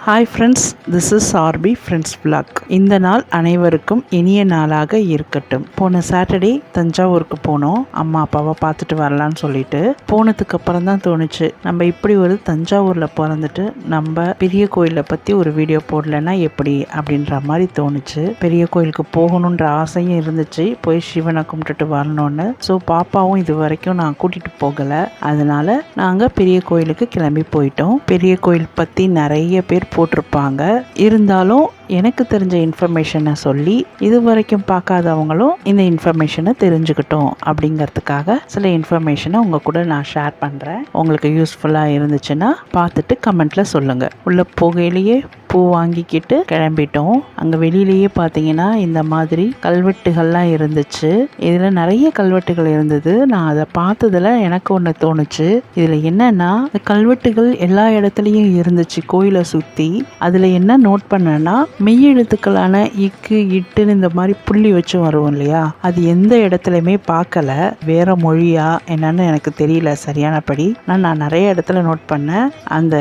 Hi friends, this is RP friends vlog. இந்த நாள் அனைவருக்கும் இனிய நாளாக இருக்கட்டும். போன சாட்டர்டே தஞ்சாவூருக்கு போனோம். அம்மா அப்பாவை பார்த்துட்டு வரலான்னு சொல்லிட்டு போனதுக்கு அப்புறம் தான் தோணுச்சு, நம்ம இப்படி ஒரு தஞ்சாவூரில் பிறந்துட்டு நம்ம பெரிய கோயிலை பற்றி ஒரு வீடியோ போடலைன்னா எப்படி அப்படின்ற மாதிரி தோணுச்சு. பெரிய கோயிலுக்கு போகணுன்ற ஆசையும் இருந்துச்சு, போய் சிவனை கும்பிட்டுட்டு வரணும்னு. ஸோ பாப்பாவும் இது வரைக்கும் நான் கூட்டிகிட்டு போகலை, அதனால் நாங்கள் பெரிய கோயிலுக்கு கிளம்பி போயிட்டோம். பெரிய கோயில் பற்றி நிறைய பேர் போட்டிருப்பாங்க, இருந்தாலும் எனக்கு தெரிஞ்ச இன்ஃபர்மேஷனை சொல்லி இது வரைக்கும் பார்க்காதவங்களும் இந்த இன்ஃபர்மேஷனை தெரிஞ்சுக்கிட்டோம் அப்படிங்கிறதுக்காக சில இன்ஃபர்மேஷனை உங்கள் கூட நான் ஷேர் பண்ணுறேன். உங்களுக்கு யூஸ்ஃபுல்லாக இருந்துச்சுன்னா பார்த்துட்டு கமெண்ட்டில் சொல்லுங்கள். உள்ள போகையிலேயே பூ வாங்கிக்கிட்டு கிளம்பிட்டோம். அங்கே வெளியிலேயே பார்த்தீங்கன்னா இந்த மாதிரி கல்வெட்டுகள்லாம் இருந்துச்சு. இதில் நிறைய கல்வெட்டுகள் இருந்தது. நான் அதை பார்த்ததில் எனக்கு ஒன்று தோணுச்சு. இதில் என்னன்னா, இந்த கல்வெட்டுகள் எல்லா இடத்துலையும் இருந்துச்சு கோயிலை சுற்றி. அதில் என்ன நோட் பண்ணேன்னா, மெய்யெழுத்துக்களான இக்கு இட்டுன்னு இந்த மாதிரி புள்ளி வச்சு வரும் இல்லையா, அது எந்த இடத்துலையுமே பார்க்கல. வேற மொழியா என்னன்னு எனக்கு தெரியல சரியானபடி. நான் நிறைய இடத்துல நோட் பண்ணேன், அந்த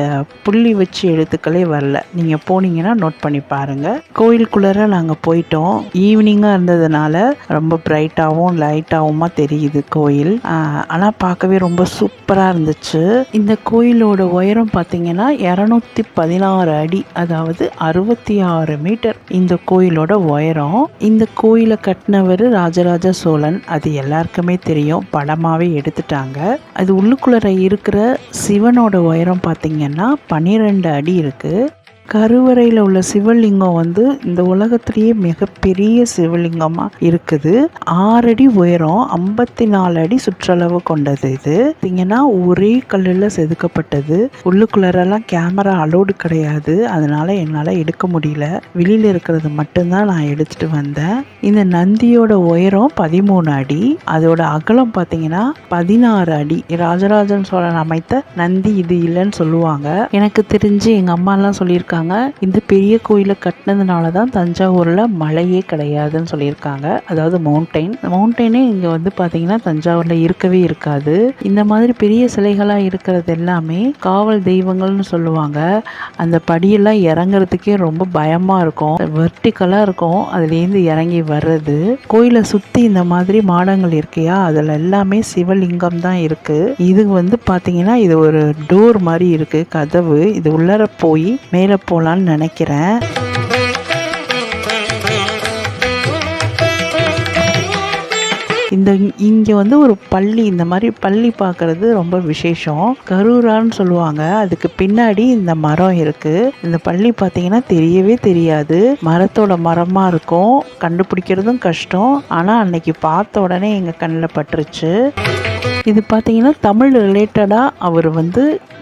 புள்ளி வச்சு எழுத்துக்களே வரல. நீங்கள் போனீங்கன்னா நோட் பண்ணி பாருங்க. கோயிலுக்குள்ளார நாங்கள் போயிட்டோம். ஈவினிங்காக இருந்ததுனால ரொம்ப பிரைட்டாகவும் லைட்டாகவுமா தெரியுது கோயில். ஆனால் பார்க்கவே ரொம்ப சூப்பராக இருந்துச்சு. இந்த கோயிலோட உயரம் பார்த்தீங்கன்னா 216 அடி, அதாவது 66 மீட்டர் இந்த கோயிலோட உயரம். இந்த கோயிலை கட்டினவர் ராஜராஜ சோழன், அது எல்லாருக்குமே தெரியும், படமாவே எடுத்துட்டாங்க. அது உள்ளுக்குள்ள இருக்கிற சிவனோட உயரம் பார்த்தீங்கன்னா 12 அடி இருக்கு. கருவறையில் உள்ள சிவலிங்கம் இந்த உலகத்திலேயே மிகப்பெரிய சிவலிங்கமாக இருக்குது. 6 அடி உயரம், 54 அடி சுற்றளவு கொண்டது. இது பார்த்தீங்கன்னா ஒரே கல்லில் செதுக்கப்பட்டது. உள்ளுக்குள்ளரெல்லாம் கேமரா அலோடு கிடையாது, அதனால என்னால் எடுக்க முடியல. வெளியில் இருக்கிறது மட்டும்தான் நான் எடுத்துட்டு வந்தேன். இந்த நந்தியோட உயரம் 13 அடி, அதோட அகலம் பார்த்தீங்கன்னா 16 அடி. ராஜராஜன் சோழன் அமைத்த நந்தி இது இல்லைன்னு சொல்லுவாங்க. எனக்கு தெரிஞ்சு எங்கள் அம்மாலாம் சொல்லியிருக்காங்க, இந்த பெரிய கோயிலை கட்டினதுனால தான் தஞ்சாவூரில் மலையே கிடையாதுன்னு சொல்லியிருக்காங்க. அதாவது மவுண்டெயினே இங்கே பார்த்தீங்கன்னா தஞ்சாவூரில் இருக்கவே இருக்காது. இந்த மாதிரி பெரிய சிலைகளாக இருக்கிறது எல்லாமே காவல் தெய்வங்கள்னு சொல்லுவாங்க. அந்த படியெல்லாம் இறங்குறதுக்கே ரொம்ப பயமாக இருக்கும், வெர்டிக்கலாக இருக்கும் அதுலேருந்து இறங்கி வர்றது. கோயிலை சுற்றி இந்த மாதிரி மாடங்கள் இருக்கையா, அதில் எல்லாமே சிவலிங்கம் தான் இருக்குது. இது பார்த்தீங்கன்னா இது ஒரு டோர் மாதிரி இருக்குது, கதவு. இது உள்ளர போய் மேலே போலான்னு நினைக்கிறேன். இங்கே ஒரு பள்ளி, இந்த மாதிரி பள்ளி பார்க்கறது ரொம்ப விசேஷம். கரூரான்னு சொல்லுவாங்க. அதுக்கு பின்னாடி இந்த மரம் இருக்கு. இந்த பள்ளி பார்த்தீங்கன்னா தெரியவே தெரியாது, மரத்தோட மரமாக இருக்கும், கண்டுபிடிக்கிறதும் கஷ்டம். ஆனால் அன்னைக்கு பார்த்த உடனே எங்கள் கண்ணில் பட்டுருச்சு. இது பார்த்தீங்கன்னா தமிழ் ரிலேட்டடாக அவர்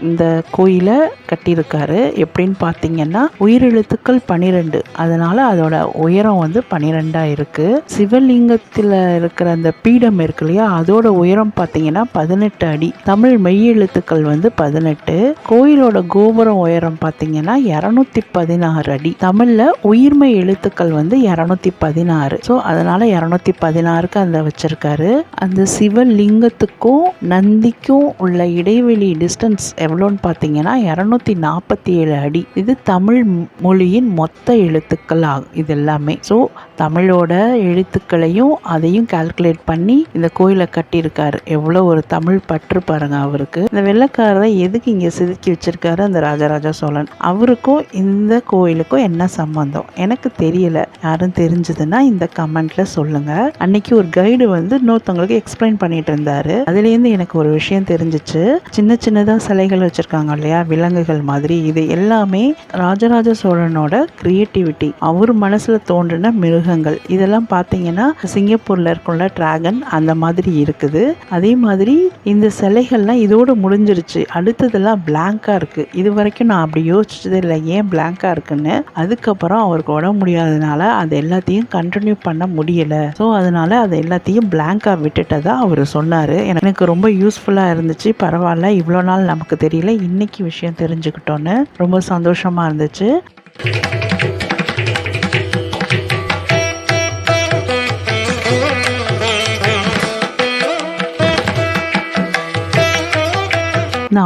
இந்த கோயிலை கட்டியிருக்காரு. எப்படின்னு பார்த்தீங்கன்னா உயிரெழுத்துக்கள் 12, அதனால அதோட உயரம் 12 இருக்கு. சிவலிங்கத்தில் இருக்கிற அந்த பீடம் இருக்கு இல்லையா, அதோட உயரம் பார்த்தீங்கன்னா 18 அடி. தமிழ் மெய்யெழுத்துக்கள் 18. கோயிலோட கோபுரம் உயரம் பார்த்தீங்கன்னா 216 அடி. தமிழ்ல உயிர்மை எழுத்துக்கள் 216. ஸோ அதனால 216க்கு அந்த வச்சிருக்காரு. அந்த சிவலிங்கத்துக்கும் நந்திக்கும் உள்ள இடைவெளி டிஸ்டன்ஸ் எவ்வளோன்னு பார்த்தீங்கன்னா 247 அடி. இது தமிழ் மொழியின் மொத்த எழுத்துக்கள் ஆகும் இது எல்லாமே. ஸோ தமிழோட எழுத்துக்களையும் அதையும் கால்குலேட் பண்ணி இந்த கோயிலை கட்டியிருக்காரு. எவ்வளோ ஒரு தமிழ் பற்று பாருங்க அவருக்கு. இந்த வெள்ளைக்காரரை எதுக்கு இங்கே செதுக்கி வச்சிருக்காரு அந்த ராஜராஜ சோழன், அவருக்கும் இந்த கோயிலுக்கும் என்ன சம்பந்தம் எனக்கு தெரியல. யாரும் தெரிஞ்சதுன்னா இந்த கமெண்ட்ல சொல்லுங்க. அன்னைக்கு ஒரு கைடு இன்னொருத்தவங்களுக்கு எக்ஸ்பிளைன் பண்ணிட்டு இருந்தாரு. அதுலேருந்து எனக்கு ஒரு விஷயம் தெரிஞ்சிச்சு. சின்ன சின்னதாக சிலைகள் வச்சிருக்காங்க இல்லையா, விலங்குகள் மாதிரி, இது எல்லாமே ராஜராஜ சோழனோட கிரியேட்டிவிட்டி. அவர் மனசுல தோன்றின மிருகங்கள். இதெல்லாம் பார்த்தீங்கன்னா சிங்கப்பூர்ல இருக்குள்ள டிராகன் அந்த மாதிரி இருக்குது. அதே மாதிரி இந்த சிலைகள்லாம் இதோடு முடிஞ்சிருச்சு. அடுத்ததெல்லாம் பிளாங்கா இருக்கு. இது வரைக்கும் நான் அப்படி யோசிச்சது இல்லை, ஏன் பிளாங்கா இருக்குன்னு. அதுக்கப்புறம் அவருக்கு உடம்பு முடியாததுனால அது எல்லாத்தையும் கண்டினியூ பண்ண முடியல. ஸோ அதனால அதை எல்லாத்தையும் பிளாங்கா விட்டுட்டதா அவர் சொன்னாரு. எனக்கு ரொம்ப யூஸ்ஃபுல்லாக இருந்துச்சு. பரவாயில்ல, இவ்வளோ நாள் நமக்கு தெரியல, இன்னைக்கு விஷயம் தெரிஞ்சுக்கிட்டோன்னு ரொம்ப சந்தோஷமாக இருந்துச்சு.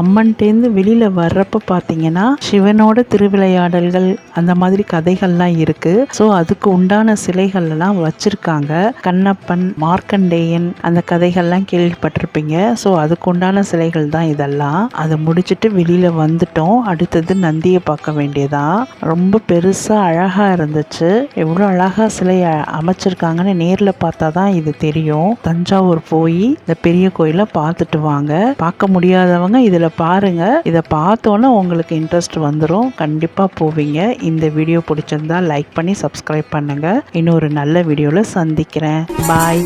அம்மன்ட்டேருந்து வெளியில் வர்றப்ப பார்த்தீங்கன்னா சிவனோட திருவிளையாடல்கள் அந்த மாதிரி கதைகள்லாம் இருக்குது. ஸோ அதுக்கு உண்டான சிலைகள் எல்லாம் வச்சுருக்காங்க. கண்ணப்பன், மார்க்கண்டேயன் அந்த கதைகள்லாம் கேள்விப்பட்டிருப்பீங்க. ஸோ அதுக்கு உண்டான சிலைகள் தான் இதெல்லாம். அதை முடிச்சுட்டு வெளியில் வந்துட்டோம். அடுத்தது நந்தியை பார்க்க வேண்டியதான். ரொம்ப பெருசாக அழகாக இருந்துச்சு. எவ்வளோ அழகாக சிலை அமைச்சிருக்காங்கன்னு நேரில் பார்த்தா தான் இது தெரியும். தஞ்சாவூர் போய் இந்த பெரிய கோயிலை பார்த்துட்டு வாங்க. பார்க்க முடியாதவங்க இதில் பாருங்க. இதை பார்த்தோன்னே உங்களுக்கு இன்ட்ரெஸ்ட் வந்துடும். கண்டிப்பாக போவீங்க. இந்த வீடியோ பிடிச்சிருந்தா லைக் பண்ணி சப்ஸ்கிரைப் பண்ணுங்க. இன்னொரு நல்ல வீடியோவில் சந்திக்கிறேன். பாய்.